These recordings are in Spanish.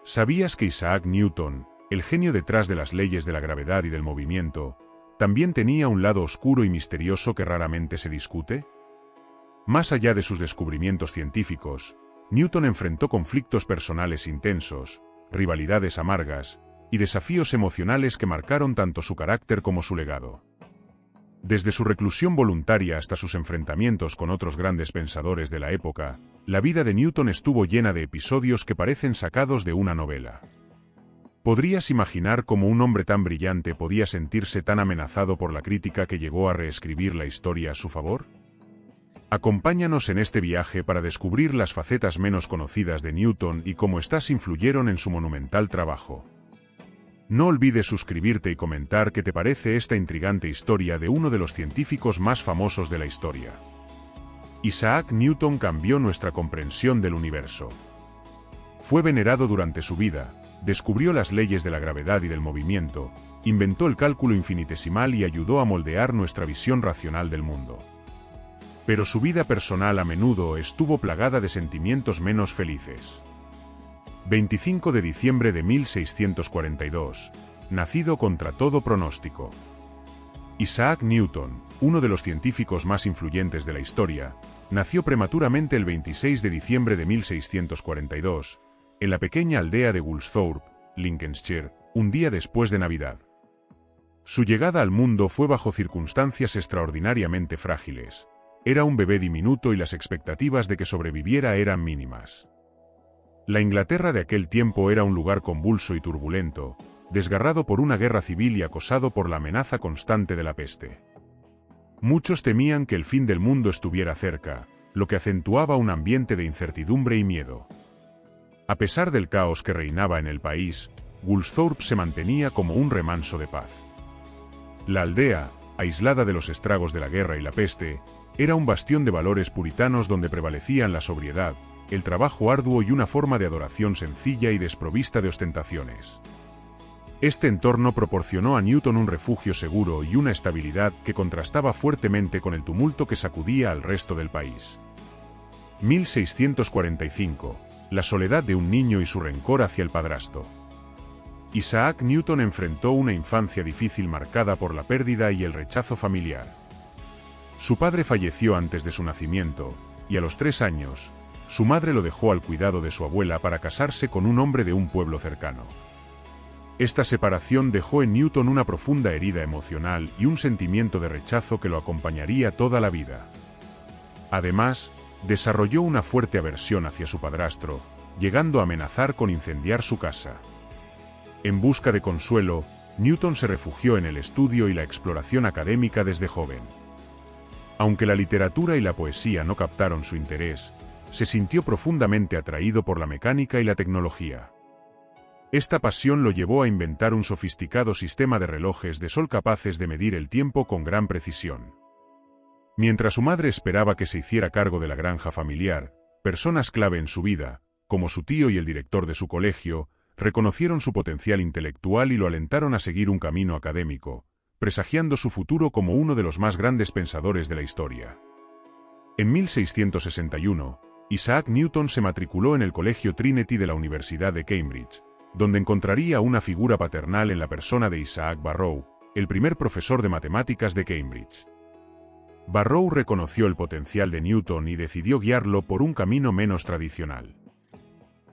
¿Sabías que Isaac Newton, el genio detrás de las leyes de la gravedad y del movimiento, también tenía un lado oscuro y misterioso que raramente se discute? Más allá de sus descubrimientos científicos, Newton enfrentó conflictos personales intensos, rivalidades amargas y desafíos emocionales que marcaron tanto su carácter como su legado. Desde su reclusión voluntaria hasta sus enfrentamientos con otros grandes pensadores de la época, la vida de Newton estuvo llena de episodios que parecen sacados de una novela. ¿Podrías imaginar cómo un hombre tan brillante podía sentirse tan amenazado por la crítica que llegó a reescribir la historia a su favor? Acompáñanos en este viaje para descubrir las facetas menos conocidas de Newton y cómo éstas influyeron en su monumental trabajo. No olvides suscribirte y comentar qué te parece esta intrigante historia de uno de los científicos más famosos de la historia. Isaac Newton cambió nuestra comprensión del universo. Fue venerado durante su vida, descubrió las leyes de la gravedad y del movimiento, inventó el cálculo infinitesimal y ayudó a moldear nuestra visión racional del mundo. Pero su vida personal a menudo estuvo plagada de sentimientos menos felices. 25 de diciembre de 1642, nacido contra todo pronóstico. Isaac Newton, uno de los científicos más influyentes de la historia, nació prematuramente el 26 de diciembre de 1642, en la pequeña aldea de Woolsthorpe, Lincolnshire, un día después de Navidad. Su llegada al mundo fue bajo circunstancias extraordinariamente frágiles. Era un bebé diminuto y las expectativas de que sobreviviera eran mínimas. La Inglaterra de aquel tiempo era un lugar convulso y turbulento, desgarrado por una guerra civil y acosado por la amenaza constante de la peste. Muchos temían que el fin del mundo estuviera cerca, lo que acentuaba un ambiente de incertidumbre y miedo. A pesar del caos que reinaba en el país, Woolsthorpe se mantenía como un remanso de paz. La aldea, aislada de los estragos de la guerra y la peste, era un bastión de valores puritanos donde prevalecían la sobriedad, el trabajo arduo y una forma de adoración sencilla y desprovista de ostentaciones. Este entorno proporcionó a Newton un refugio seguro y una estabilidad que contrastaba fuertemente con el tumulto que sacudía al resto del país. 1645. La soledad de un niño y su rencor hacia el padrastro. Isaac Newton enfrentó una infancia difícil marcada por la pérdida y el rechazo familiar. Su padre falleció antes de su nacimiento, y a los 3 años, su madre lo dejó al cuidado de su abuela para casarse con un hombre de un pueblo cercano. Esta separación dejó en Newton una profunda herida emocional y un sentimiento de rechazo que lo acompañaría toda la vida. Además, desarrolló una fuerte aversión hacia su padrastro, llegando a amenazar con incendiar su casa. En busca de consuelo, Newton se refugió en el estudio y la exploración académica desde joven. Aunque la literatura y la poesía no captaron su interés, se sintió profundamente atraído por la mecánica y la tecnología. Esta pasión lo llevó a inventar un sofisticado sistema de relojes de sol capaces de medir el tiempo con gran precisión. Mientras su madre esperaba que se hiciera cargo de la granja familiar, personas clave en su vida, como su tío y el director de su colegio, reconocieron su potencial intelectual y lo alentaron a seguir un camino académico, presagiando su futuro como uno de los más grandes pensadores de la historia. En 1661, Isaac Newton se matriculó en el Colegio Trinity de la Universidad de Cambridge, donde encontraría una figura paternal en la persona de Isaac Barrow, el primer profesor de matemáticas de Cambridge. Barrow reconoció el potencial de Newton y decidió guiarlo por un camino menos tradicional.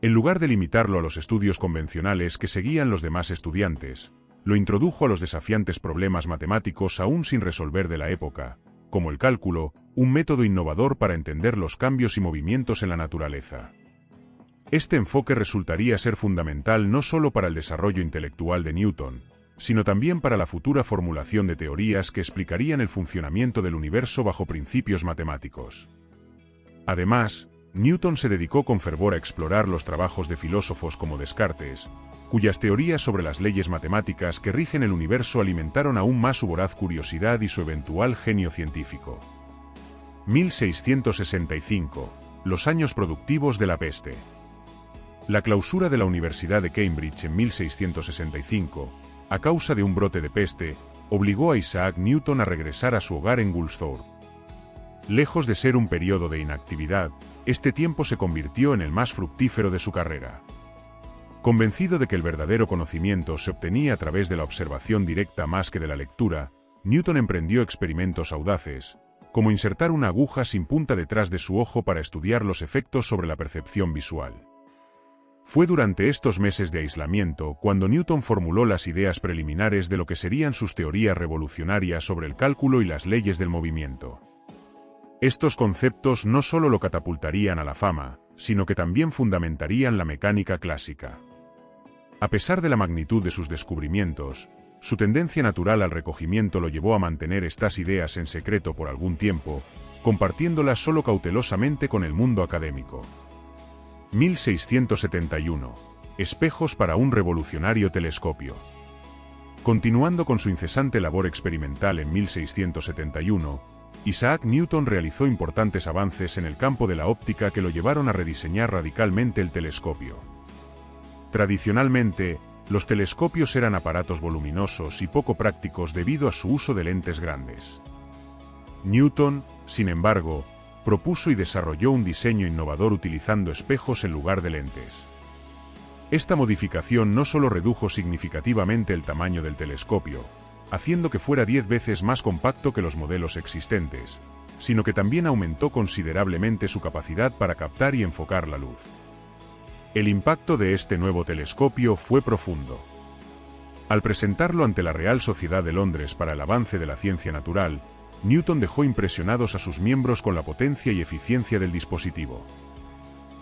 En lugar de limitarlo a los estudios convencionales que seguían los demás estudiantes, lo introdujo a los desafiantes problemas matemáticos aún sin resolver de la época, como el cálculo, un método innovador para entender los cambios y movimientos en la naturaleza. Este enfoque resultaría ser fundamental no solo para el desarrollo intelectual de Newton, sino también para la futura formulación de teorías que explicarían el funcionamiento del universo bajo principios matemáticos. Además, Newton se dedicó con fervor a explorar los trabajos de filósofos como Descartes, cuyas teorías sobre las leyes matemáticas que rigen el universo alimentaron aún más su voraz curiosidad y su eventual genio científico. 1665. Los años productivos de la peste. La clausura de la Universidad de Cambridge en 1665, a causa de un brote de peste, obligó a Isaac Newton a regresar a su hogar en Woolsthorpe. Lejos de ser un periodo de inactividad, este tiempo se convirtió en el más fructífero de su carrera. Convencido de que el verdadero conocimiento se obtenía a través de la observación directa más que de la lectura, Newton emprendió experimentos audaces, como insertar una aguja sin punta detrás de su ojo para estudiar los efectos sobre la percepción visual. Fue durante estos meses de aislamiento cuando Newton formuló las ideas preliminares de lo que serían sus teorías revolucionarias sobre el cálculo y las leyes del movimiento. Estos conceptos no solo lo catapultarían a la fama, sino que también fundamentarían la mecánica clásica. A pesar de la magnitud de sus descubrimientos, su tendencia natural al recogimiento lo llevó a mantener estas ideas en secreto por algún tiempo, compartiéndolas solo cautelosamente con el mundo académico. 1671. Espejos para un revolucionario telescopio. Continuando con su incesante labor experimental en 1671, Isaac Newton realizó importantes avances en el campo de la óptica que lo llevaron a rediseñar radicalmente el telescopio. Tradicionalmente, los telescopios eran aparatos voluminosos y poco prácticos debido a su uso de lentes grandes. Newton, sin embargo, propuso y desarrolló un diseño innovador utilizando espejos en lugar de lentes. Esta modificación no solo redujo significativamente el tamaño del telescopio, haciendo que fuera 10 veces más compacto que los modelos existentes, sino que también aumentó considerablemente su capacidad para captar y enfocar la luz. El impacto de este nuevo telescopio fue profundo. Al presentarlo ante la Real Sociedad de Londres para el avance de la ciencia natural, Newton dejó impresionados a sus miembros con la potencia y eficiencia del dispositivo.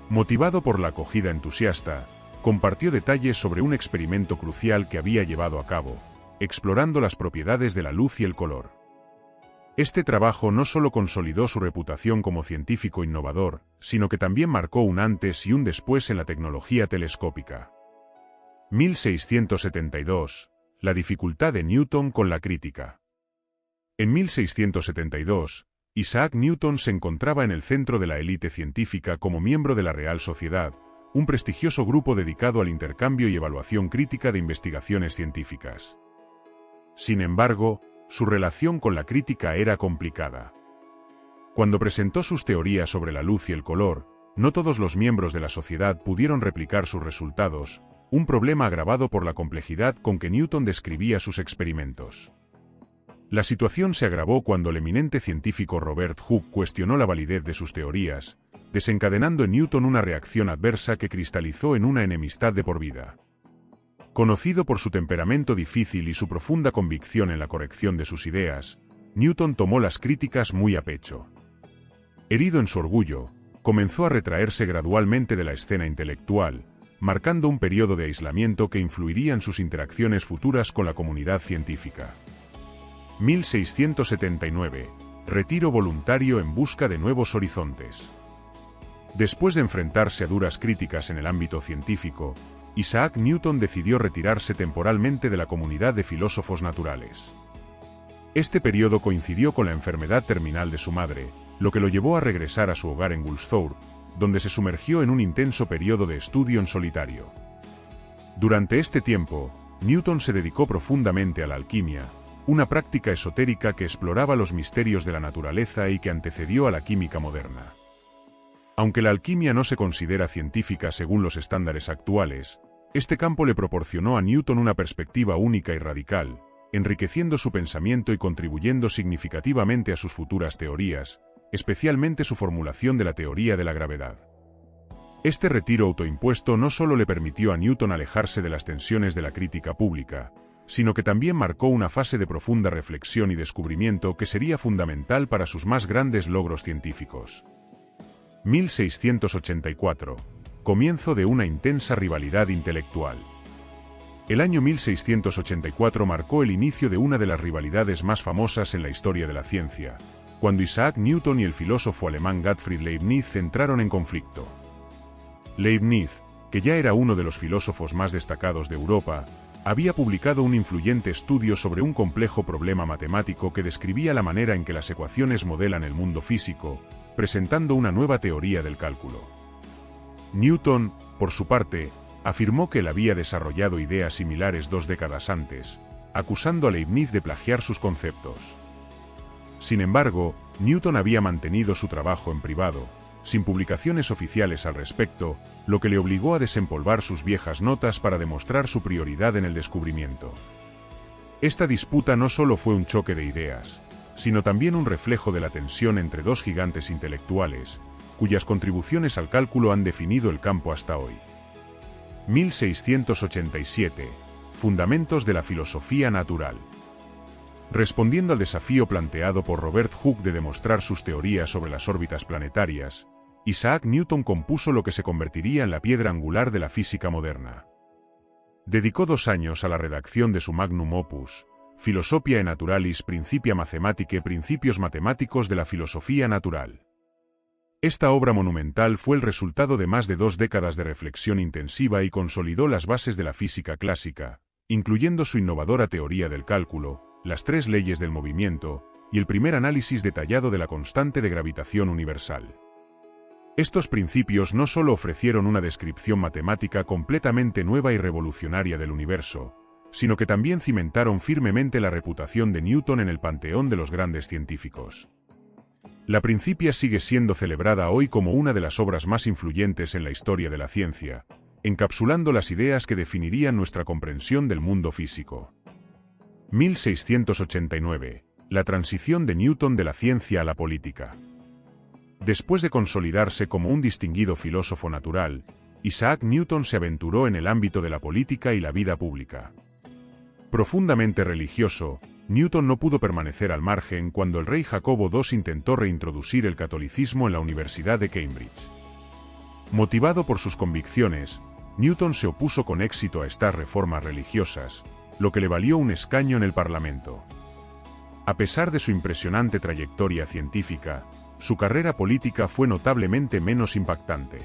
Motivado por la acogida entusiasta, compartió detalles sobre un experimento crucial que había llevado a cabo, explorando las propiedades de la luz y el color. Este trabajo no solo consolidó su reputación como científico innovador, sino que también marcó un antes y un después en la tecnología telescópica. 1672. La dificultad de Newton con la crítica. En 1672, Isaac Newton se encontraba en el centro de la élite científica como miembro de la Real Sociedad, un prestigioso grupo dedicado al intercambio y evaluación crítica de investigaciones científicas. Sin embargo, su relación con la crítica era complicada. Cuando presentó sus teorías sobre la luz y el color, no todos los miembros de la sociedad pudieron replicar sus resultados, un problema agravado por la complejidad con que Newton describía sus experimentos. La situación se agravó cuando el eminente científico Robert Hooke cuestionó la validez de sus teorías, desencadenando en Newton una reacción adversa que cristalizó en una enemistad de por vida. Conocido por su temperamento difícil y su profunda convicción en la corrección de sus ideas, Newton tomó las críticas muy a pecho. Herido en su orgullo, comenzó a retraerse gradualmente de la escena intelectual, marcando un periodo de aislamiento que influiría en sus interacciones futuras con la comunidad científica. 1679. Retiro voluntario en busca de nuevos horizontes. Después de enfrentarse a duras críticas en el ámbito científico, Isaac Newton decidió retirarse temporalmente de la comunidad de filósofos naturales. Este periodo coincidió con la enfermedad terminal de su madre, lo que lo llevó a regresar a su hogar en Woolsthorpe, donde se sumergió en un intenso periodo de estudio en solitario. Durante este tiempo, Newton se dedicó profundamente a la alquimia, una práctica esotérica que exploraba los misterios de la naturaleza y que antecedió a la química moderna. Aunque la alquimia no se considera científica según los estándares actuales, este campo le proporcionó a Newton una perspectiva única y radical, enriqueciendo su pensamiento y contribuyendo significativamente a sus futuras teorías, especialmente su formulación de la teoría de la gravedad. Este retiro autoimpuesto no solo le permitió a Newton alejarse de las tensiones de la crítica pública, sino que también marcó una fase de profunda reflexión y descubrimiento que sería fundamental para sus más grandes logros científicos. 1684. Comienzo de una intensa rivalidad intelectual. El año 1684 marcó el inicio de una de las rivalidades más famosas en la historia de la ciencia, cuando Isaac Newton y el filósofo alemán Gottfried Leibniz entraron en conflicto. Leibniz, que ya era uno de los filósofos más destacados de Europa, había publicado un influyente estudio sobre un complejo problema matemático que describía la manera en que las ecuaciones modelan el mundo físico, presentando una nueva teoría del cálculo. Newton, por su parte, afirmó que él había desarrollado ideas similares 2 décadas antes, acusando a Leibniz de plagiar sus conceptos. Sin embargo, Newton había mantenido su trabajo en privado, sin publicaciones oficiales al respecto, lo que le obligó a desempolvar sus viejas notas para demostrar su prioridad en el descubrimiento. Esta disputa no solo fue un choque de ideas, sino también un reflejo de la tensión entre dos gigantes intelectuales, cuyas contribuciones al cálculo han definido el campo hasta hoy. 1687. Fundamentos de la filosofía natural. Respondiendo al desafío planteado por Robert Hooke de demostrar sus teorías sobre las órbitas planetarias, Isaac Newton compuso lo que se convertiría en la piedra angular de la física moderna. Dedicó 2 años a la redacción de su magnum opus, Philosophiae Naturalis Principia Mathematicae, Principios matemáticos de la filosofía natural. Esta obra monumental fue el resultado de más de 2 décadas de reflexión intensiva y consolidó las bases de la física clásica, incluyendo su innovadora teoría del cálculo, las 3 leyes del movimiento, y el primer análisis detallado de la constante de gravitación universal. Estos principios no solo ofrecieron una descripción matemática completamente nueva y revolucionaria del universo, sino que también cimentaron firmemente la reputación de Newton en el panteón de los grandes científicos. La Principia sigue siendo celebrada hoy como una de las obras más influyentes en la historia de la ciencia, encapsulando las ideas que definirían nuestra comprensión del mundo físico. 1689. La transición de Newton de la ciencia a la política. Después de consolidarse como un distinguido filósofo natural, Isaac Newton se aventuró en el ámbito de la política y la vida pública. Profundamente religioso, Newton no pudo permanecer al margen cuando el rey Jacobo II intentó reintroducir el catolicismo en la Universidad de Cambridge. Motivado por sus convicciones, Newton se opuso con éxito a estas reformas religiosas, lo que le valió un escaño en el Parlamento. A pesar de su impresionante trayectoria científica, su carrera política fue notablemente menos impactante.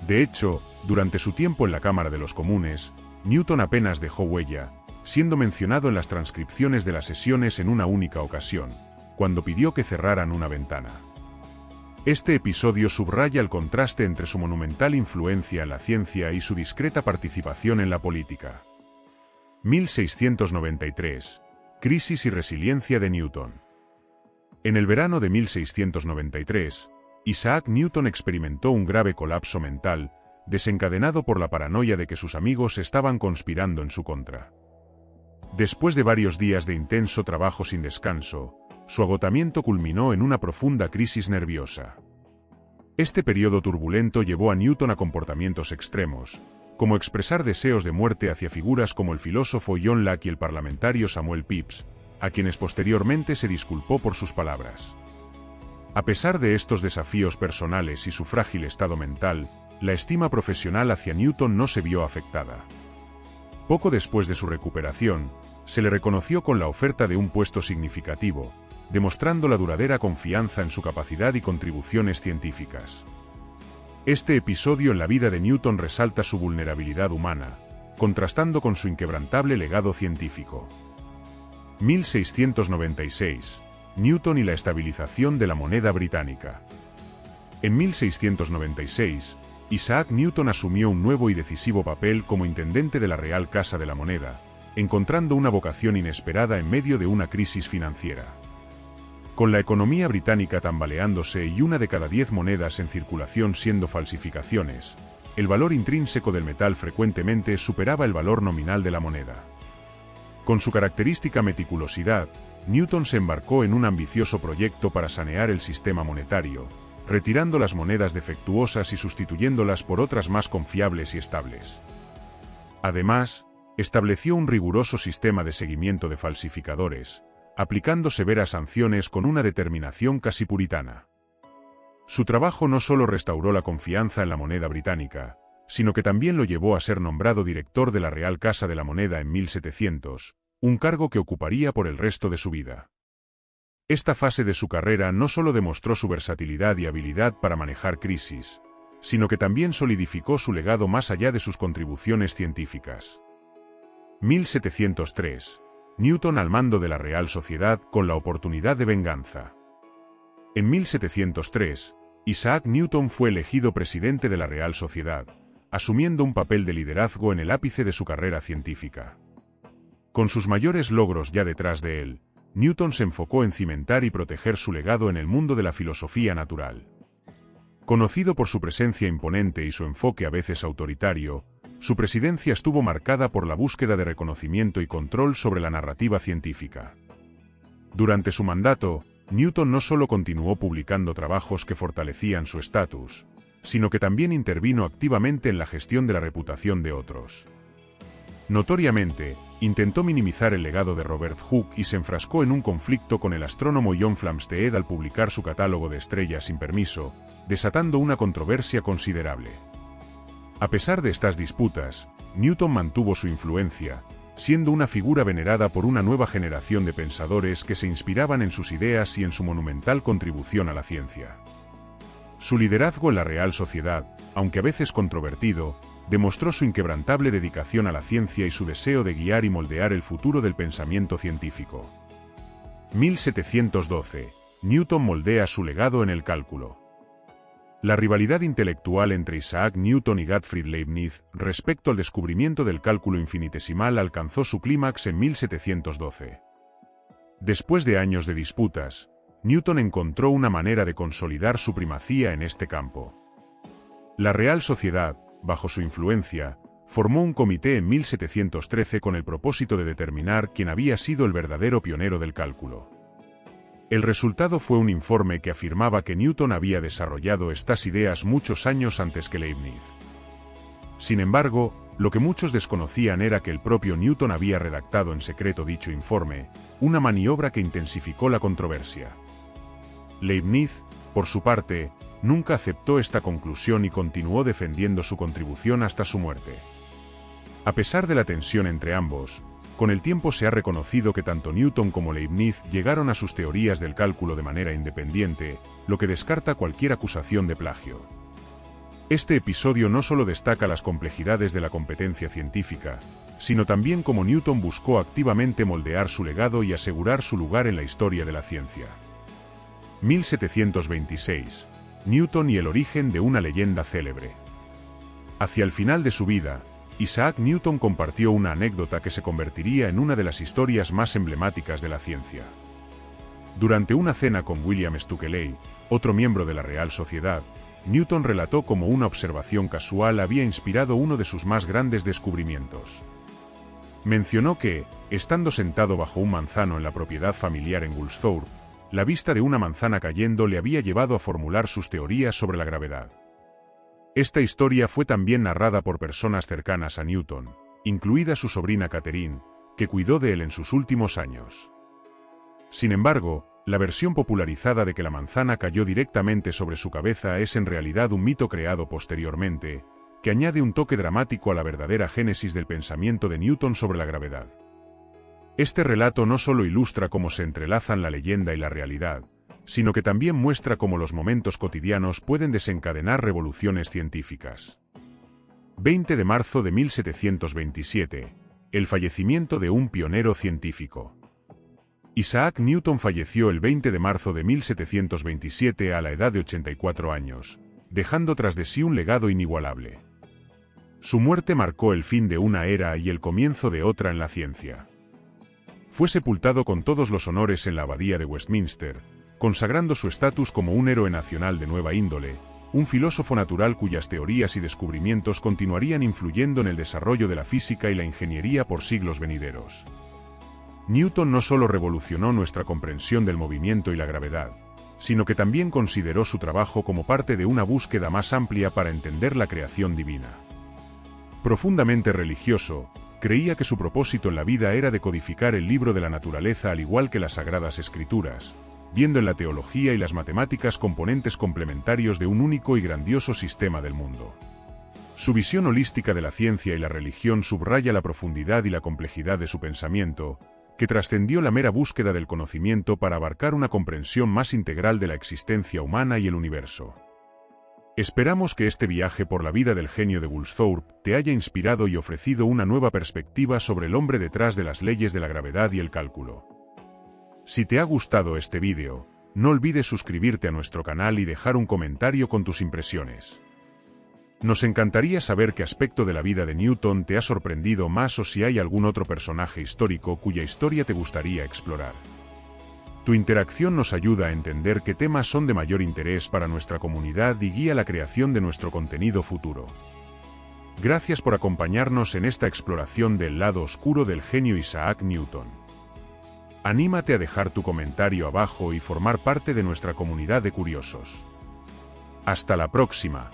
De hecho, durante su tiempo en la Cámara de los Comunes, Newton apenas dejó huella, siendo mencionado en las transcripciones de las sesiones en una única ocasión, cuando pidió que cerraran una ventana. Este episodio subraya el contraste entre su monumental influencia en la ciencia y su discreta participación en la política. 1693. Crisis y resiliencia de Newton. En el verano de 1693, Isaac Newton experimentó un grave colapso mental, desencadenado por la paranoia de que sus amigos estaban conspirando en su contra. Después de varios días de intenso trabajo sin descanso, su agotamiento culminó en una profunda crisis nerviosa. Este periodo turbulento llevó a Newton a comportamientos extremos, como expresar deseos de muerte hacia figuras como el filósofo John Locke y el parlamentario Samuel Pepys, a quienes posteriormente se disculpó por sus palabras. A pesar de estos desafíos personales y su frágil estado mental, la estima profesional hacia Newton no se vio afectada. Poco después de su recuperación, se le reconoció con la oferta de un puesto significativo, demostrando la duradera confianza en su capacidad y contribuciones científicas. Este episodio en la vida de Newton resalta su vulnerabilidad humana, contrastando con su inquebrantable legado científico. 1696. Newton y la estabilización de la moneda británica. En 1696, Isaac Newton asumió un nuevo y decisivo papel como intendente de la Real Casa de la Moneda, encontrando una vocación inesperada en medio de una crisis financiera. Con la economía británica tambaleándose y 1 de cada 10 monedas en circulación siendo falsificaciones, el valor intrínseco del metal frecuentemente superaba el valor nominal de la moneda. Con su característica meticulosidad, Newton se embarcó en un ambicioso proyecto para sanear el sistema monetario, retirando las monedas defectuosas y sustituyéndolas por otras más confiables y estables. Además, estableció un riguroso sistema de seguimiento de falsificadores, aplicando severas sanciones con una determinación casi puritana. Su trabajo no solo restauró la confianza en la moneda británica, sino que también lo llevó a ser nombrado director de la Real Casa de la Moneda en 1700, un cargo que ocuparía por el resto de su vida. Esta fase de su carrera no solo demostró su versatilidad y habilidad para manejar crisis, sino que también solidificó su legado más allá de sus contribuciones científicas. 1703. Newton al mando de la Real Sociedad con la oportunidad de venganza. En 1703, Isaac Newton fue elegido presidente de la Real Sociedad, asumiendo un papel de liderazgo en el ápice de su carrera científica. Con sus mayores logros ya detrás de él, Newton se enfocó en cimentar y proteger su legado en el mundo de la filosofía natural. Conocido por su presencia imponente y su enfoque a veces autoritario, su presidencia estuvo marcada por la búsqueda de reconocimiento y control sobre la narrativa científica. Durante su mandato, Newton no solo continuó publicando trabajos que fortalecían su estatus, sino que también intervino activamente en la gestión de la reputación de otros. Notoriamente, intentó minimizar el legado de Robert Hooke y se enfrascó en un conflicto con el astrónomo John Flamsteed al publicar su catálogo de estrellas sin permiso, desatando una controversia considerable. A pesar de estas disputas, Newton mantuvo su influencia, siendo una figura venerada por una nueva generación de pensadores que se inspiraban en sus ideas y en su monumental contribución a la ciencia. Su liderazgo en la Real Sociedad, aunque a veces controvertido, demostró su inquebrantable dedicación a la ciencia y su deseo de guiar y moldear el futuro del pensamiento científico. 1712. Newton moldea su legado en el cálculo. La rivalidad intelectual entre Isaac Newton y Gottfried Leibniz respecto al descubrimiento del cálculo infinitesimal alcanzó su clímax en 1712. Después de años de disputas, Newton encontró una manera de consolidar su primacía en este campo. La Real Sociedad, bajo su influencia, formó un comité en 1713 con el propósito de determinar quién había sido el verdadero pionero del cálculo. El resultado fue un informe que afirmaba que Newton había desarrollado estas ideas muchos años antes que Leibniz. Sin embargo, lo que muchos desconocían era que el propio Newton había redactado en secreto dicho informe, una maniobra que intensificó la controversia. Leibniz, por su parte, nunca aceptó esta conclusión y continuó defendiendo su contribución hasta su muerte. A pesar de la tensión entre ambos, con el tiempo se ha reconocido que tanto Newton como Leibniz llegaron a sus teorías del cálculo de manera independiente, lo que descarta cualquier acusación de plagio. Este episodio no solo destaca las complejidades de la competencia científica, sino también cómo Newton buscó activamente moldear su legado y asegurar su lugar en la historia de la ciencia. 1726. Newton y el origen de una leyenda célebre. Hacia el final de su vida, Isaac Newton compartió una anécdota que se convertiría en una de las historias más emblemáticas de la ciencia. Durante una cena con William Stukeley, otro miembro de la Real Sociedad, Newton relató cómo una observación casual había inspirado uno de sus más grandes descubrimientos. Mencionó que, estando sentado bajo un manzano en la propiedad familiar en Woolsthorpe, la vista de una manzana cayendo le había llevado a formular sus teorías sobre la gravedad. Esta historia fue también narrada por personas cercanas a Newton, incluida su sobrina Catherine, que cuidó de él en sus últimos años. Sin embargo, la versión popularizada de que la manzana cayó directamente sobre su cabeza es en realidad un mito creado posteriormente, que añade un toque dramático a la verdadera génesis del pensamiento de Newton sobre la gravedad. Este relato no solo ilustra cómo se entrelazan la leyenda y la realidad, sino que también muestra cómo los momentos cotidianos pueden desencadenar revoluciones científicas. 20 de marzo de 1727. El fallecimiento de un pionero científico. Isaac Newton falleció el 20 de marzo de 1727 a la edad de 84 años, dejando tras de sí un legado inigualable. Su muerte marcó el fin de una era y el comienzo de otra en la ciencia. Fue sepultado con todos los honores en la abadía de Westminster, consagrando su estatus como un héroe nacional de nueva índole, un filósofo natural cuyas teorías y descubrimientos continuarían influyendo en el desarrollo de la física y la ingeniería por siglos venideros. Newton no solo revolucionó nuestra comprensión del movimiento y la gravedad, sino que también consideró su trabajo como parte de una búsqueda más amplia para entender la creación divina. Profundamente religioso, creía que su propósito en la vida era decodificar el libro de la naturaleza al igual que las Sagradas Escrituras, viendo en la teología y las matemáticas componentes complementarios de un único y grandioso sistema del mundo. Su visión holística de la ciencia y la religión subraya la profundidad y la complejidad de su pensamiento, que trascendió la mera búsqueda del conocimiento para abarcar una comprensión más integral de la existencia humana y el universo. Esperamos que este viaje por la vida del genio de Woolsthorpe te haya inspirado y ofrecido una nueva perspectiva sobre el hombre detrás de las leyes de la gravedad y el cálculo. Si te ha gustado este vídeo, no olvides suscribirte a nuestro canal y dejar un comentario con tus impresiones. Nos encantaría saber qué aspecto de la vida de Newton te ha sorprendido más o si hay algún otro personaje histórico cuya historia te gustaría explorar. Tu interacción nos ayuda a entender qué temas son de mayor interés para nuestra comunidad y guía la creación de nuestro contenido futuro. Gracias por acompañarnos en esta exploración del lado oscuro del genio Isaac Newton. Anímate a dejar tu comentario abajo y formar parte de nuestra comunidad de curiosos. Hasta la próxima.